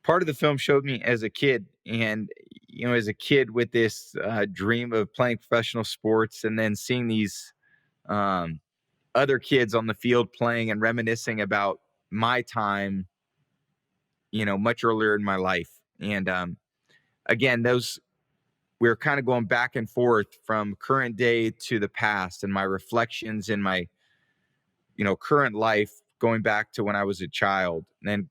part of the film showed me as a kid, and as a kid with this dream of playing professional sports, and then seeing these um, other kids on the field playing and reminiscing about my time, much earlier in my life. And again, those we're kind of going back and forth from current day to the past, and my reflections in my current life, going back to when I was a child, and then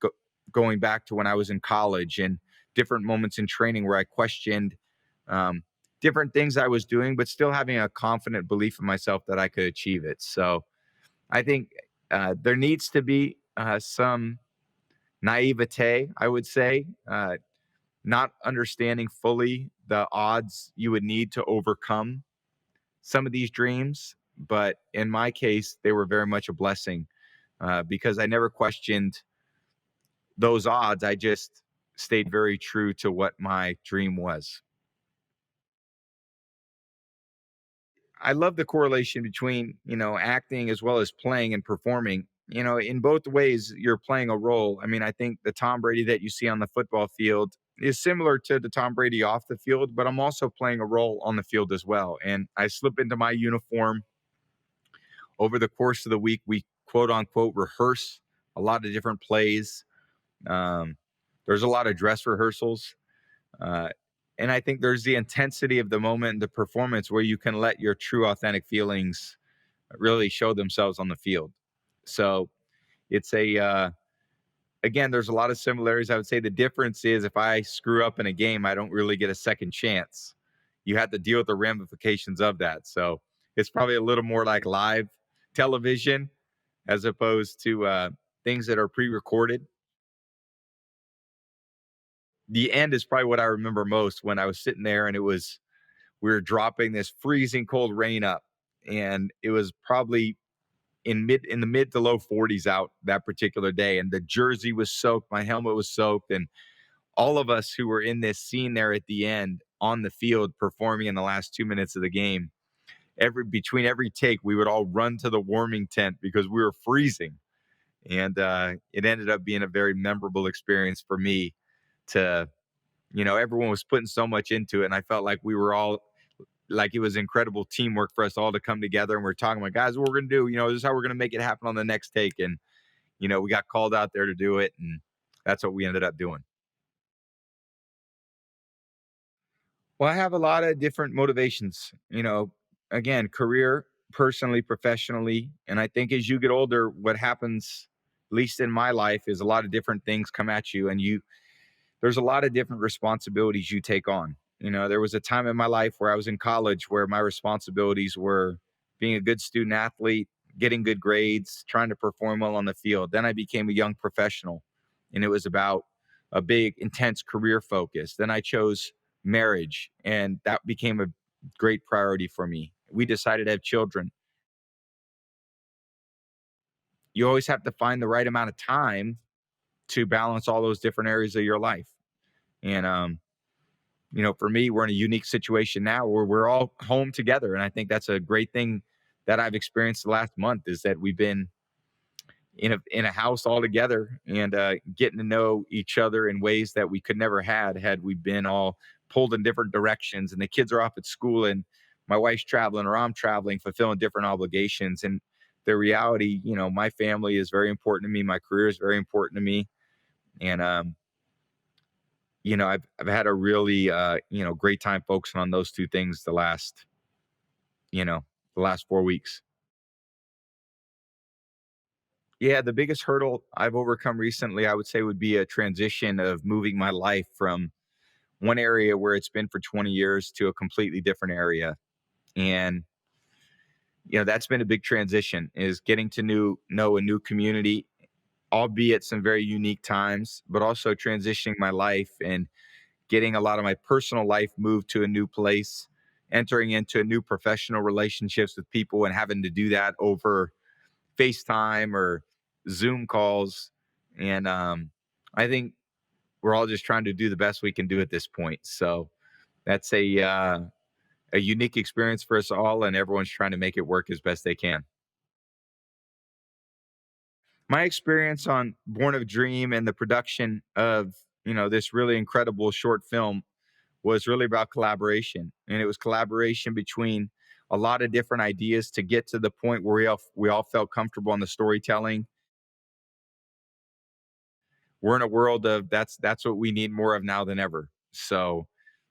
going back to when I was in college, and different moments in training where I questioned um, different things I was doing, but still having a confident belief in myself that I could achieve it. So I think there needs to be some naivete, I would say, not understanding fully the odds you would need to overcome some of these dreams. But in my case, they were very much a blessing because I never questioned those odds. I just stayed very true to what my dream was. I love the correlation between, acting as well as playing and performing. In both ways, you're playing a role. I mean, I think the Tom Brady that you see on the football field is similar to the Tom Brady off the field, but I'm also playing a role on the field as well. And I slip into my uniform over the course of the week. We quote unquote rehearse a lot of different plays. Um, there's a lot of dress rehearsals. Uh, and I think there's the intensity of the moment and the performance where you can let your true, authentic feelings really show themselves on the field. So it's again, there's a lot of similarities. I would say the difference is if I screw up in a game, I don't really get a second chance. You have to deal with the ramifications of that. So it's probably a little more like live television as opposed to things that are pre recorded. The end is probably what I remember most when I was sitting there and we were dropping this freezing cold rain up, and it was probably in the mid to low 40s out that particular day, and the jersey was soaked, my helmet was soaked, and all of us who were in this scene there at the end on the field performing in the last 2 minutes of the game, every take we would all run to the warming tent because we were freezing. And it ended up being a very memorable experience for me to everyone was putting so much into it, and I felt like we were all like it was incredible teamwork for us all to come together, and we're talking about, guys, what we're gonna do, this is how we're gonna make it happen on the next take. And we got called out there to do it, and that's what we ended up doing. Well, I have a lot of different motivations, again, career, personally, professionally. And I think as you get older, what happens, at least in my life, is a lot of different things come at you, and there's a lot of different responsibilities you take on. There was a time in my life where I was in college where my responsibilities were being a good student athlete, getting good grades, trying to perform well on the field. Then I became a young professional, and it was about a big, intense career focus. Then I chose marriage, and that became a great priority for me. We decided to have children. You always have to find the right amount of time to balance all those different areas of your life. And for me, we're in a unique situation now where we're all home together. And I think that's a great thing that I've experienced the last month, is that we've been in a house all together, and getting to know each other in ways that we could never had we been all pulled in different directions. And the kids are off at school, and my wife's traveling, or I'm traveling, fulfilling different obligations. And the reality, my family is very important to me. My career is very important to me. And I've had a really great time focusing on those two things you know the last 4 weeks. Yeah, the biggest hurdle I've overcome recently, I would say, would be a transition of moving my life from one area where it's been for 20 years to a completely different area. And that's been a big transition, is getting to know a new community, albeit some very unique times, but also transitioning my life and getting a lot of my personal life moved to a new place, entering into new professional relationships with people, and having to do that over FaceTime or Zoom calls. And I think we're all just trying to do the best we can do at this point. So that's a unique experience for us all, and everyone's trying to make it work as best they can. My experience on Born of a Dream and the production of this really incredible short film was really about collaboration, and it was collaboration between a lot of different ideas to get to the point where we all felt comfortable in the storytelling. We're in a world of that's what we need more of now than ever. So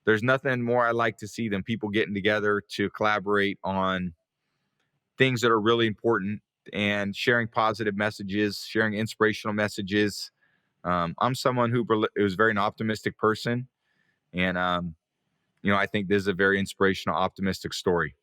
there's nothing more I like to see than people getting together to collaborate on things that are really important and sharing positive messages, sharing inspirational messages. I'm someone who's very an optimistic person, and I think this is a very inspirational, optimistic story.